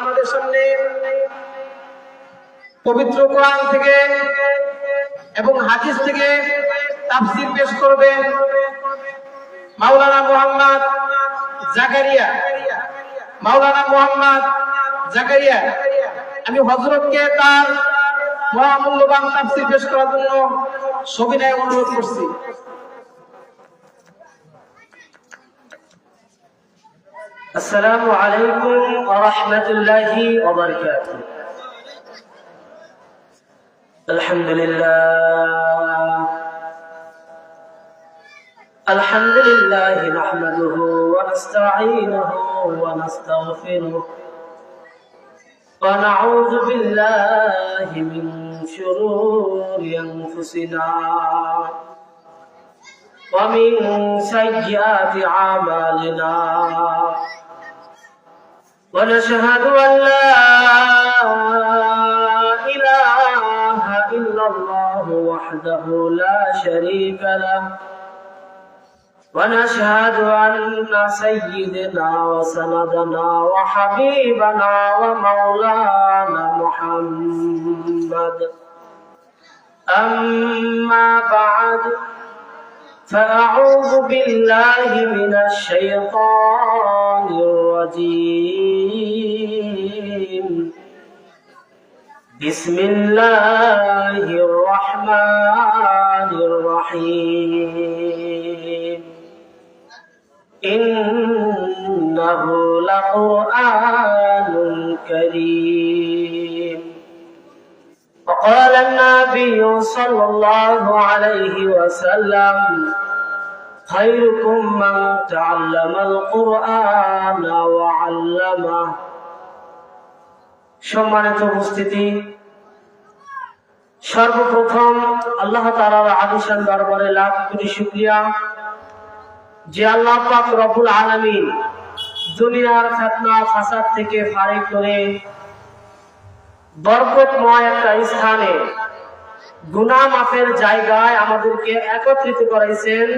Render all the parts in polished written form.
আমাদের সামনে পবিত্র কোরআন থেকে এবং হাদিস থেকে তাফসীর পেশ করবেন মাওলানা মোহাম্মদ জাকারিয়া। আমি হযরতকে তার মহামূল্যবান তাফসীর পেশ করার জন্য সবিনয়ে অনুরোধ করছি। السلام عليكم ورحمة الله وبركاته. الحمد لله نحمده ونستعينه ونستغفره ونعوذ بالله من شرور أنفسنا ومن سيئات أعمالنا ونشهد أن لا إله إلا الله وحده لا شريك له ونشهد أن سيدنا وسندنا وحبيبنا ومولانا محمد أما بعد فأعوذ بالله من الشيطان الرجيم بسم الله الرحمن الرحيم إنه لقرآن كريم. وقال النبي صلى الله عليه وسلم خيركم من تعلم القرآن وعلمه. সম্মানিত উপস্থিতি, সর্বপ্রথম আল্লাহ তাআলার আলিশান দরবারে লাখ কোটি শুকরিয়া যে আল্লাহ পাক রব্বুল আলামিন দুনিয়ার ফিতনা ফাসাদ থেকে ফারিগ করে বরকতময় একটা স্থানে গুনাহ মাফের জায়গায় আমাদেরকে একত্রিত করাইছেন।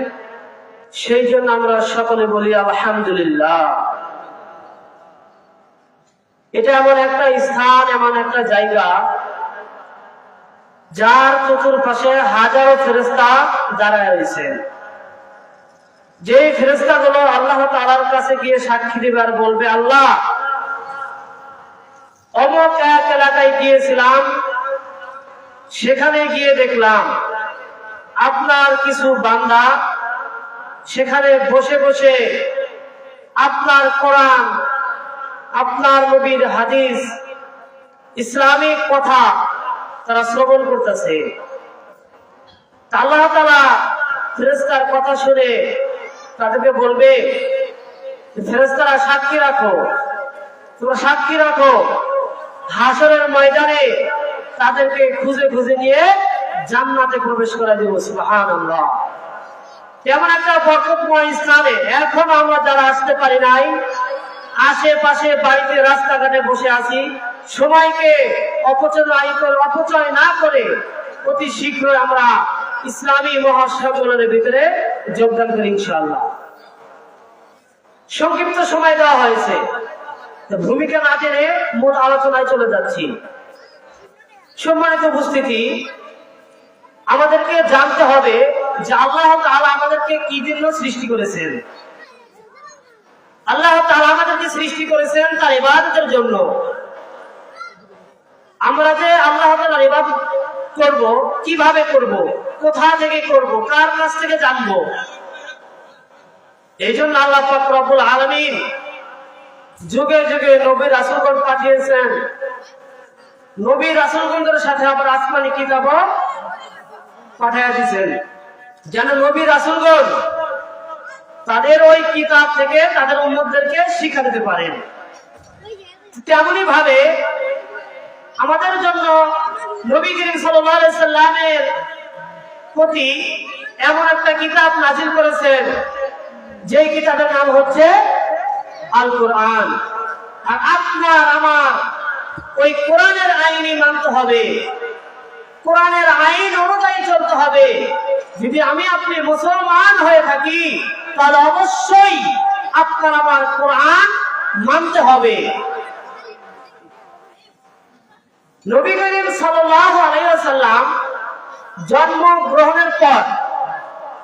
সেই জন্য আমরা সকলে বলি আলহামদুলিল্লাহ। এটা এমন একটা স্থান, এমন একটা জায়গা যার চতুর্পাশে হাজারো ফেরেশতা দাঁড়ায় রয়েছেন। যে ফেরেশতাগুলো আল্লাহ তাআলার কাছে গিয়ে সাক্ষী দিবে আর বলবে, আল্লাহ অমুক এক এলাকায় গিয়েছিলাম, সেখানে গিয়ে দেখলাম আপনার কিছু বান্দা সেখানে বসে বসে আপনার কোরআন, আপনার নবীর হাদিস, ইসলামিক কথা তারা শ্রবণ করতেছে। আল্লাহ তাআলা ফেরেশতার কথা শুনে তাদেরকে বলবে, ফেরেশতারা সাক্ষী রাখো, তোমরা সাক্ষী রাখো, হাসরের ময়দানে তাদেরকে খুঁজে খুঁজে নিয়ে জান্নাতে প্রবেশ করা দিব। সুবহানাল্লাহ। এমন একটা বরকতময় স্থানে এখন আমরা যারা আসতে পারি নাই, আশেপাশে বাড়িতে রাস্তাঘাটে বসে আছি, সময়কে অপচয় না করে অতি শীঘ্রই আমরা ইসলামী মহাসম্মেলনের ভিতরে যোগদান করি ইনশাআল্লাহ। সংক্ষিপ্ত সময় দেওয়া হয়েছে, ভূমিকা না টেনে মূল আলোচনায় চলে যাচ্ছি। সম্মানিত উপস্থিতি, আমাদেরকে জানতে হবে যে আল্লাহ তাআলা আমাদেরকে কি জন্য সৃষ্টি করেছেন। আল্লাহ তাআলা আমাদেরকে সৃষ্টি করেছেন তার ইবাদতের জন্য। আমরা যে আল্লাহ তাআলার ইবাদত করব, কিভাবে করব, কোথা থেকে করব, কার কাছ থেকে জানবো, এই জন্য আল্লাহ পাক রব্বুল আলামিন যুগে যুগে নবী রাসূলগণ পাঠিয়েছেন। নবী রাসূলগণের সাথে আবার আসমানি কিতাবও পাঠিয়ে দিয়েছেন, যেন নবী রাসূলগণ তাদের ওই কিতাব থেকে তাদের উম্মতদেরকে শিক্ষা দিতে পারেন। তেমনি ভাবে আমাদের জন্য নবী করিম সাল্লাল্লাহু আলাইহি সাল্লামের প্রতি এমন একটা কিতাব নাযিল করেছেন, যে কিতাবের নাম হচ্ছে আল কোরআন। আর আপনার আমার ওই কোরআনের আইনই মানতে হবে, কোরআনের আইন অনুযায়ী চলতে হবে। যদি আমি আপনি মুসলমান হয়ে থাকি, তাহলে অবশ্যই আপনার আমার কোরআন মানতে হবে। নবী করিম সাল্লাল্লাহু আলাইহি ওয়াসাল্লাম জন্ম গ্রহণের পর,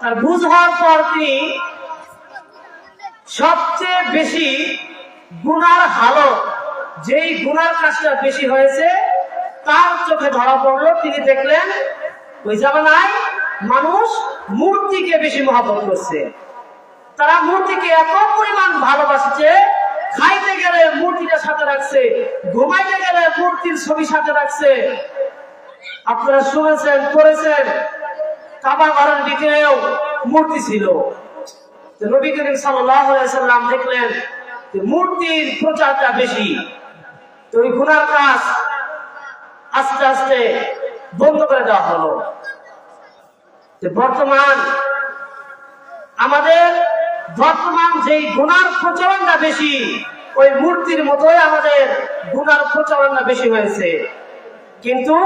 তার বুঝ হওয়ার পর তিনি সবচেয়ে বেশি গুনার হালত, যেই গুনার কাজটা বেশি হয়েছে তার চোখে ধরা পড়লো। তিনি দেখলেন ওই জামানায় মানুষ মূর্তিকে বেশি মহব্বত করছে। তারা মূর্তিকে এত পরিমাণ ভালোবাসছে, খাইতে গেলে মূর্তিটা সাথে রাখছে, ঘুমাইতে গেলে মূর্তির ছবি সাথে রাখছে। আপনারা শুনেছেন, পড়েছেন, কাবা ঘরের ভিতরেও মূর্তি ছিল। নবী করিম সাল্লাল্লাহু আলাইহি ওয়াসাল্লাম দেখলেন যে মূর্তির প্রচারটা বেশি, তো ওই গুনার কাজ আস্তে আস্তে বন্ধ করে দেওয়া হলো। বর্তমান যেই গুনার প্রচলনটা বেশি, ওই মূর্তির মতোই আমাদের গুনার প্রচলনটা বেশি হয়েছে। কিন্তু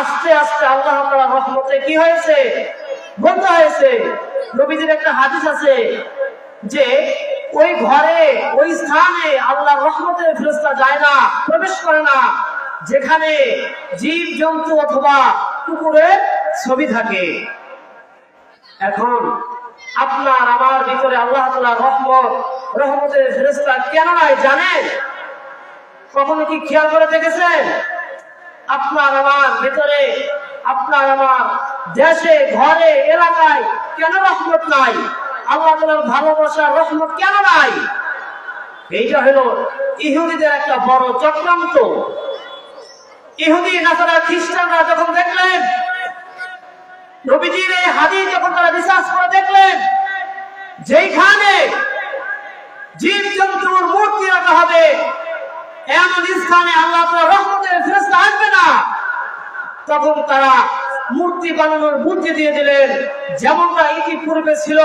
আস্তে আস্তে আল্লাহ তাআলার রহমতে কি হয়েছে, বন্ধ হয়েছে। নবীজির একটা হাদিস আছে যে ওই ঘরে, ওই স্থানে আল্লাহর রহমতের ফেরেশতা যায় না, প্রবেশ করে না, যেখানে জীব জন্তু অথবা কুকুরের ছবি থাকে। এখন আপনার আমার ভিতরে আল্লাহ তাআলার রহমতের ফেরেশতা কেন নাই জানেন? কখনো কি খেয়াল করে দেখেছেন? আপনার আমার ভিতরে, আপনার আমার দেশে, ঘরে, এলাকায় কেন রহমত নাই? আল্লাহ তাআলার ভালোবাসার রহমত কেন নাই? এইটা হলো ইহুদিদের একটা বড় চক্রান্ত। ইহুদি নাসারা খ্রিস্টানরা যখন দেখলেন নবীজির এই হাদিস, যখন তারা রিসার্চ করে দেখলেন যেখানে জীব জন্তুর মূর্তি রাখা হবে এমন স্থানে আল্লাহ তাআলার রহমতের ফেরেশতা আসবে না, তখন তারা মূর্তি বানানোর বুদ্ধি দিয়ে দিলেন। যেমনটা ইতিপূর্বে ছিল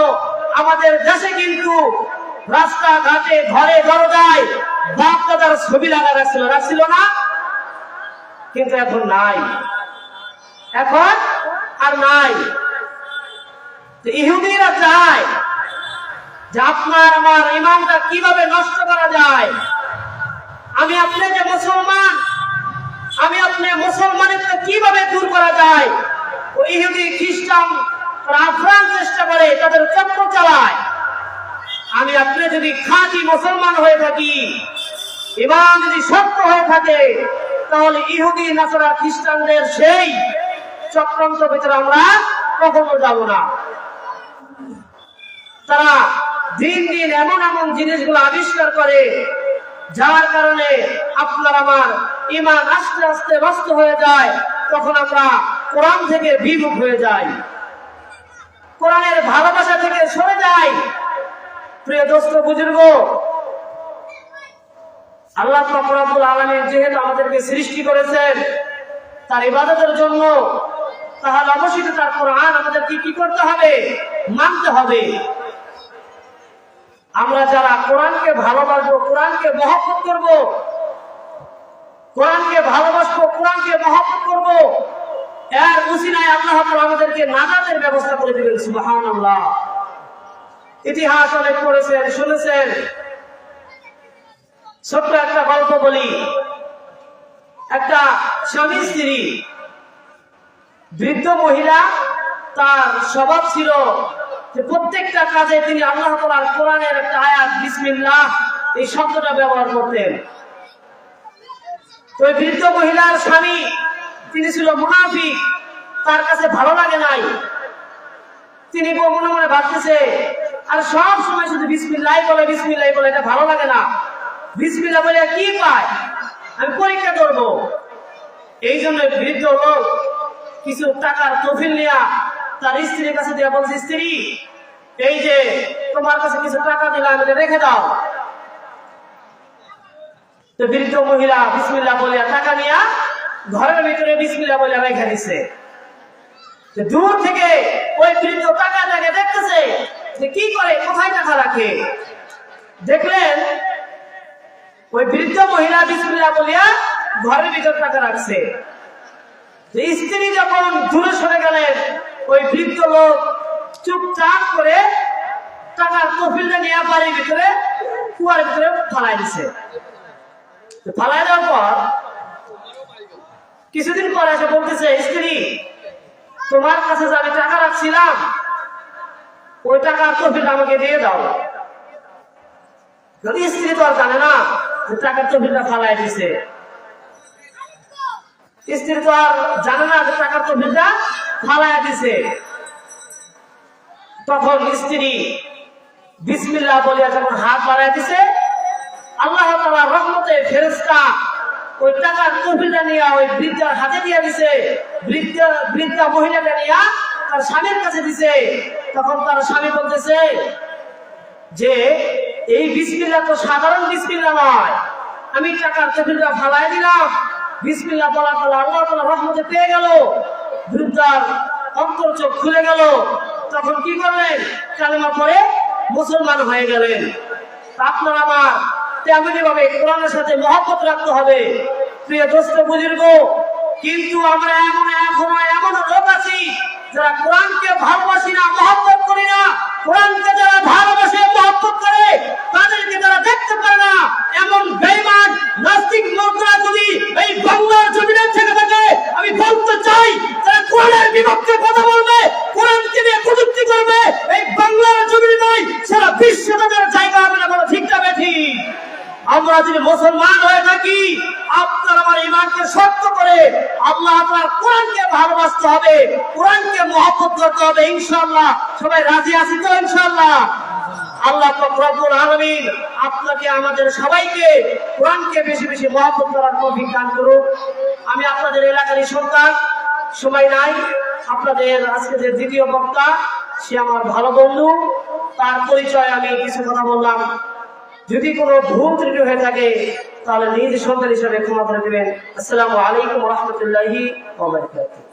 আমাদের দেশে, কিন্তু রাস্তাঘাটে, ঘরে, দরজায় বাপ দাদার ছবি লাগা রাখছিল না? কিন্তু এখন নাই, এখন আর নাই। ইহুদিরা চায় যে আপনার আমার ইমানটা কিভাবে নষ্ট করা যায়। আমি আপনি যে মুসলমান, আমি আপনি মুসলমানিত্ব কিভাবে দূর করা যায়, ওই ইহুদি খ্রিস্টান আপ্রাণ চেষ্টা করে, তাদের চক্র চালায়। আমি আপনি যদি খাঁটি মুসলমান হয়ে থাকি, ইমান যদি সত্য হয়ে থাকে, তাহলে ইহুদি নাসারা খ্রিস্টানদের সেই চক্রান্ত ভিতরে আমরা কখনো যাব না। তারা দিন দিন এমন এমন জিনিসগুলো আবিষ্কার করে, যার কারণে আপনার আমার ইমান আস্তে আস্তে নষ্ট হয়ে যায়। তখন আমরা কোরআন থেকে বিমুখ হয়ে যাই, কোরআনের ভালোবাসা থেকে সরে যাই। প্রিয় দোস্ত বুজুর্গ, আল্লাহ পাক রব্বুল আলামিন যেহেতু আমাদেরকে সৃষ্টি করেছেন তার ইবাদতের জন্য, তাহলে অবশ্যই তার কোরআন আমাদেরকে কি করতে হবে, মানতে হবে। আমরা যারা কোরআনকে ভালোবাসবো, কোরআনকে মহব্বত করব, কোরআনকে ভালোবাসবো, কোরআনকে মহব্বত করব, এর উসিলায় আল্লাহ তাআলা আমাদেরকে নাজাতের ব্যবস্থা করে দিবেন। সুবহানাল্লাহ। ইতিহাস অনেক পড়েছেন, শুনেছেন। ছোট্ট একটা গল্প বলি। একটা স্বামী স্ত্রী, বৃদ্ধ মহিলা, তার স্বভাব ছিল যে প্রত্যেকটা কাজে তিনি আল্লাহ তাআলার কোরআনের একটা আয়াত বিসমিল্লাহ এই শব্দটা ব্যবহার করতেন। তো ওই বৃদ্ধ মহিলার স্বামী, তিনি ছিল মুনাফিক, তার কাছে ভালো লাগে নাই। তিনি মনে মনে ভাবতেছে, আর সব সময় শুধু বিসমিল্লাহ বলে, বিসমিল্লাহ বলে, এটা ভালো লাগে না। বিসমিল্লাহ বলে কি পায়, আমি পরীক্ষা করব। এই জন্য বৃদ্ধ লোক কিছু টাকার তহবিল নিয়ে তার স্ত্রীর কাছে দিয়ে বলছে, স্ত্রী, এই যে তোমার কাছে কিছু টাকা দিলাম, এটা রেখে দাও। তো বৃদ্ধ মহিলা বিসমিল্লাহ বলে টাকা নিয়ে ঘরের ভিতরে বিসমিল্লাহ বলে রেখে দিছে। দূর থেকে ওই বৃদ্ধ টাকাটাকে দেখতেছে যে কি করে, কোথায় টাকা রাখে। দেখলেন ওই বৃদ্ধ মহিলা বিসমিল্লাহ বলিয়া ঘরের ভিতর টাকা রাখছে। স্ত্রী যখন দূরে সরে গেলেন, ওই বৃদ্ধ লোক চুপচাপ করে টাকার তহবিলটা নিয়ে বাড়ির ভিতরে, কুয়ার ভিতরে ফালাই দিছে। ফালাই দেওয়ার পর কিছুদিন পরে এসে বলতেছে, স্ত্রী তোমার কাছে যে আমি টাকা রাখছিলাম ওই টাকার তহবিল আমাকে দিয়ে দাও। স্ত্রী তো আর জানে না যে টাকার তহবিলটা ফালাই দিছে, স্ত্রী তো আর জানে না যে টাকার তহবিলটা ফালাই দিছে। তখন স্ত্রী বিসমিল্লাহ বলিয়া যখন হাত বাড়াই দিছে, আল্লাহ তাআলার রহমতে ফেরেশতা ওই টাকার তহবিলটা নিয়ে ওই বৃদ্ধার হাতে দিয়ে দিছে। বৃদ্ধা মহিলাটা নিয়ে তার স্বামীর কাছে দিছে। তখন তার স্বামী বলতেছে যে এই বিসমিল্লাহ তো সাধারণ বিসমিল্লাহ নয়, আমি টাকার তহবিলটা ফালাই দিলাম, বিসমিল্লাহ বলার পর আল্লাহ তাআলার রহমতে পেয়ে গেল, বৃদ্ধার অন্তর চোখ খুলে গেল। তখন কি করলেন? কালেমা পড়ে মুসলমান হয়ে গেলেন। আপনার আমার তেমনি ভাবে কোরআনের সাথে মহব্বত রাখতে হবে। প্রিয় দোস্ত বুজুর্গ, কিন্তু আমরা এখনো এমন লোক আছি যারা কোরআনকে ভালোবাসি না, মহব্বত করি না। কোরআনকে যারা ভালোবাসে, মহব্বত করে, তাদেরকে যারা দেখতে পারে না, এমন বেঈমান নাস্তিক লোকরা যদি এই বাংলার জমিনে থেকে থাকে, আমি বলতে চাই যারা কোরআনের বিপক্ষে কথা বলবে, কোরআনকে নিয়ে কটূক্তি করবে, এই বাংলার জমিনে নয় সারা বিশ্বে তাদের জায়গা হবে না। বলো ঠিক না বেঠিক? আমরা যদি মুসলমান হয়ে থাকি, আপনার আমার ঈমানকে শক্ত করে আল্লাহ তাআলার কোরআনকে ভালোবাসতে হবে, কোরআনকে মহব্বত করতে হবে। ইনশাআল্লাহ সবাই রাজি আছি তো? ইনশাআল্লাহ আল্লাহ পাক রব্বুল আলামিন আপনাকে আমাদের সবাইকে কোরআনকে বেশি বেশি মহব্বত করার তৌফিক দান করুন। আমি আপনাদের এলাকারই সন্তান, সময় নাই। আপনাদের আজকে যে দ্বিতীয় বক্তা, সে আমার ভালো বন্ধু, তার পরিচয় আমি কিছু কথা বললাম। যদি কোনো ভুল ত্রুটি হয়ে থাকে তাহলে নিজ সন্তান হিসেবে ক্ষমা করে দেবেন। আসসালামু আলাইকুম ওয়া রাহমাতুল্লাহি ওয়া বারাকাতুহু।